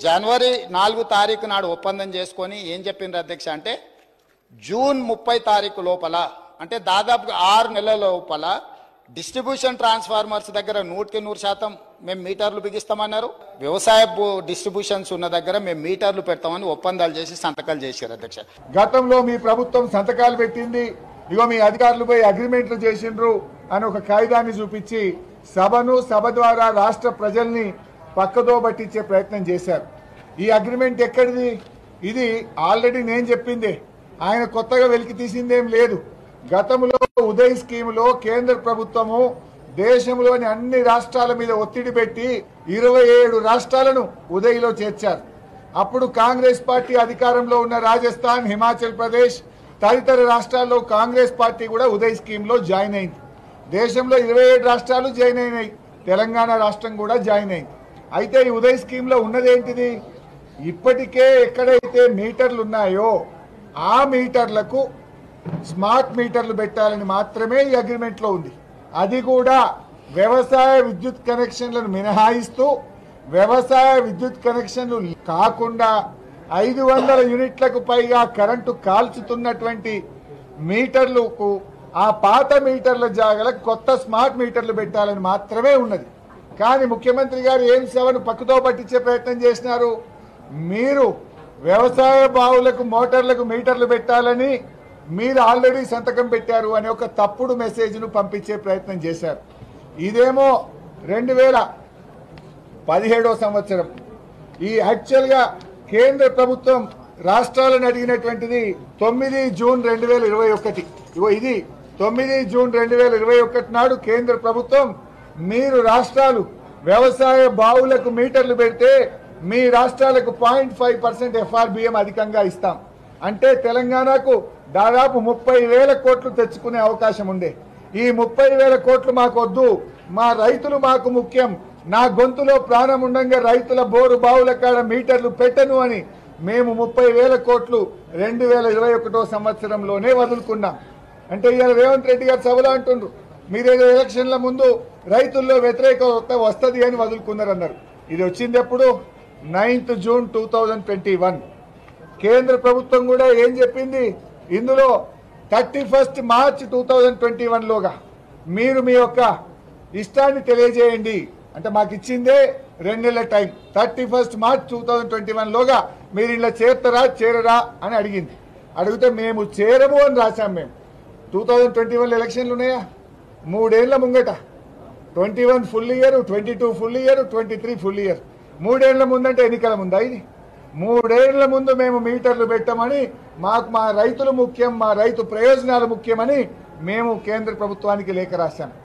జనవరి 4 తారీఖు నాడు ఒప్పందం చేసుకొని ఏం చెప్పిండ్రు అధ్యక్ష అంటే జూన్ 30 తారీఖు లోపల అంటే దాదాపుగా 6 నెలల లోపల డిస్ట్రిబ్యూషన్ ట్రాన్స్ఫార్మర్స్ దగ్గర 100% మేము మీటర్లు బిగిస్తామన్నారు. వ్యవసాయ డిస్ట్రిబ్యూషన్స్ ఉన్న దగ్గర మేము మీటర్లు పెడతామని ఒప్పందాలు చేసి సంతకాలు చేశారు అధ్యక్ష. గతంలో మీ ప్రభుత్వం సంతకాలు పెట్టింది, ఇగో మీ అధికారులు పోయి అగ్రిమెంట్లు చేసిండ్రు అని ఒక కాయిదాన్ని చూపించి సభ ద్వారా రాష్ట్ర ప్రజల్ని పక్కదో పట్టించే ప్రయత్నం చేశారు. ఈ అగ్రిమెంట్ ఎక్కడిది? ఇది ఆల్రెడీ నేను చెప్పిందే, ఆయన కొత్తగా వెలికి తీసిందేం లేదు. గతంలో ఉదయ్ స్కీములో కేంద్ర ప్రభుత్వము దేశంలోని అన్ని రాష్ట్రాల మీద ఒత్తిడి పెట్టి 27 రాష్ట్రాలను ఉదయ్లో చేర్చారు. అప్పుడు కాంగ్రెస్ పార్టీ అధికారంలో ఉన్న రాజస్థాన్, హిమాచల్ ప్రదేశ్ తదితర రాష్ట్రాల్లో కాంగ్రెస్ పార్టీ కూడా ఉదయ్ స్కీమ్లో జాయిన్ అయింది. దేశంలో 27 రాష్ట్రాలు జాయిన్ అయినాయి, తెలంగాణ రాష్ట్రం కూడా జాయిన్ అయింది. అయితే ఈ ఉదయ్ స్కీమ్లో ఉన్నదేంటిది? ఇప్పటికే ఎక్కడైతే మీటర్లు ఉన్నాయో ఆ మీటర్లకు స్మార్ట్ మీటర్లు పెట్టాలని మాత్రమే ఈ అగ్రిమెంట్లో ఉంది. అది కూడా వ్యవసాయ విద్యుత్ కనెక్షన్లను మినహాయిస్తూ వ్యవసాయ విద్యుత్ కనెక్షన్లు కాకుండా 500 యూనిట్లకు పైగా కరెంటు కాల్చుతున్నటువంటి మీటర్లకు ఆ పాత మీటర్ల జాగాలకు కొత్త స్మార్ట్ మీటర్లు పెట్టాలని మాత్రమే ఉన్నది. కానీ ముఖ్యమంత్రి గారు ఏం సేవను పక్కతో పట్టించే ప్రయత్నం చేసినారు. మీరు వ్యవసాయ బావులకు మోటార్లకు మీటర్లు పెట్టాలని మీరు ఆల్రెడీ సంతకం పెట్టారు అనే ఒక తప్పుడు మెసేజ్ను పంపించే ప్రయత్నం చేశారు. ఇదేమో 2017 సంవత్సరం. ఈ యాక్చువల్గా కేంద్ర ప్రభుత్వం రాష్ట్రాలను అడిగినటువంటిది 9 జూన్ 2021. ఇగో ఇది 9 జూన్ 2021 నాడు కేంద్ర ప్రభుత్వం మీరు రాష్ట్రాలు వ్యవసాయ బావులకు మీటర్లు పెడితే మీ రాష్ట్రాలకు 0.5% FRBM అధికంగా ఇస్తాం అంటే తెలంగాణకు దాదాపు 30,000 కోట్లు తెచ్చుకునే అవకాశం ఉండే. ఈ 30,000 కోట్లు మాకు వద్దు, మా రైతులు మాకు ముఖ్యం, నా గొంతులో ప్రాణం ఉండంగా రైతుల బోరు బావుల కాడ మీటర్లు పెట్టను అని మేము 30,000 కోట్లు 2021 సంవత్సరంలోనే వదులుకున్నాం. అంటే ఇవాళ రేవంత్ రెడ్డి గారు సభలో అంటుండ్రు మీరేదో ఎలక్షన్ల ముందు రైతుల్లో వ్యతిరేకత వస్తుంది అని వదులుకున్నారన్నారు. ఇది వచ్చింది ఎప్పుడు? 9th June 2021. కేంద్ర ప్రభుత్వం కూడా ఏం చెప్పింది ఇందులో 31 మార్చ్ 2021లోగా మీరు మీ యొక్క ఇష్టాన్ని తెలియజేయండి అంటే మాకు ఇచ్చిందే 2 నెలల టైం. 31 మార్చ్ 2021లోగా మీరు ఇలా చేరరా అని అడిగింది. అడిగితే మేము చేరము అని రాశాం. మేము 2021 ఎలక్షన్లు ఉన్నాయా? 3 ఏళ్ల ముంగట 21 full year, 22 full year, 23 full year. 3 ఏళ్ల ముందంటే ఎన్నికల ముందా ఇది? 3 ఏళ్ల ముందు మేము మీటర్లు పెట్టమని, మాకు మా రైతులు ముఖ్యం, మా రైతు ప్రయోజనాలు ముఖ్యమని మేము కేంద్ర ప్రభుత్వానికి లేఖ రాశాం.